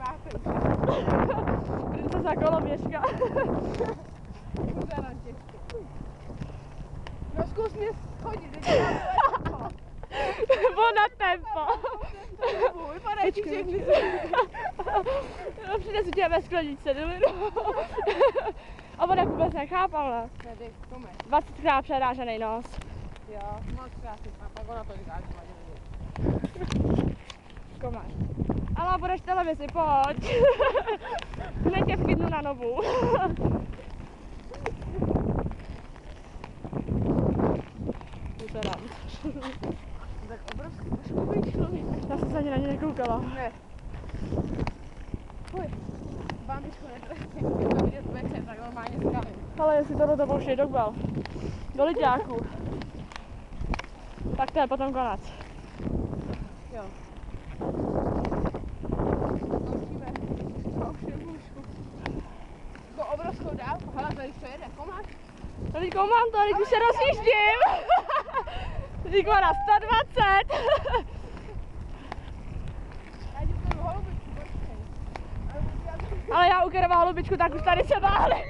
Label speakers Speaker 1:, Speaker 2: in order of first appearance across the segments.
Speaker 1: máte už.
Speaker 2: Princeza koloběžka.
Speaker 1: Pořádám těžké. No zkus mě schodit, teď mám tempo.
Speaker 2: Ona tempo.
Speaker 1: Vypadají ti všechny.
Speaker 2: No, přinesu tě bez sklenice, a ona vůbec nechápala.
Speaker 1: Tady, Tome.
Speaker 2: 20krát přerážený nos.
Speaker 1: Jo, moc krásný. A pak ona to říká, že má dělat.
Speaker 2: Komáš. Ale budeš v televizi, pojď. Hned tě vkydnu na novou.
Speaker 1: Tak obrovský poškový člověk.
Speaker 2: Já jsem se ani na ně nekoukala.
Speaker 1: Ne. Pojď. Bambičku netrestně, když to vidět večer, tak normálně skavím.
Speaker 2: Ale jestli to do pouští dogbal. Do liďáků. Tak to je potom konec.
Speaker 1: Jo. Končíme. Končíme mužku. Jako obrovskou dálku. Hele, tady to jede, komáš?
Speaker 2: Teď mám to, teď už se rozjíždím. Teď má na 120.
Speaker 1: Já ti tu holubičku, počkej.
Speaker 2: Ale já u Kerova holubičku, tak už tady se válím.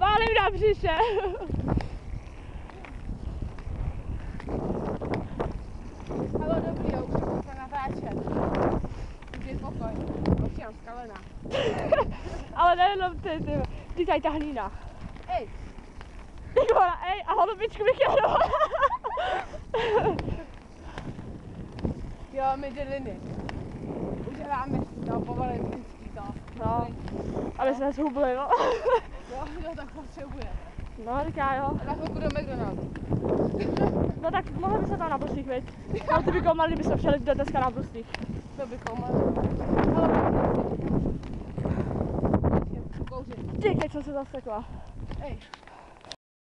Speaker 2: Válím na břiše.
Speaker 1: Hele, dobrý, já už jsem natáčet. Už je pokoj. Už jsem skalená.
Speaker 2: Ale nejenom ty tady ta hlína.
Speaker 1: Ej,
Speaker 2: Teď ona, ej, a holubičku bych jela.
Speaker 1: jo, my děliny. Už hráme to povalentinský to.
Speaker 2: No, aby se zhubli, no.
Speaker 1: Jo, no tak potřebujeme.
Speaker 2: No, říká jo.
Speaker 1: A na chvilku do McDonaldu.
Speaker 2: No tak mohli by se tam na brustích, viď? Ale ty bychom mali, kdybychom šli do Teska na brustích.
Speaker 1: To bychom mohli. Ale kouřit.
Speaker 2: Ty, teď jsem se zasekla.
Speaker 1: Ej.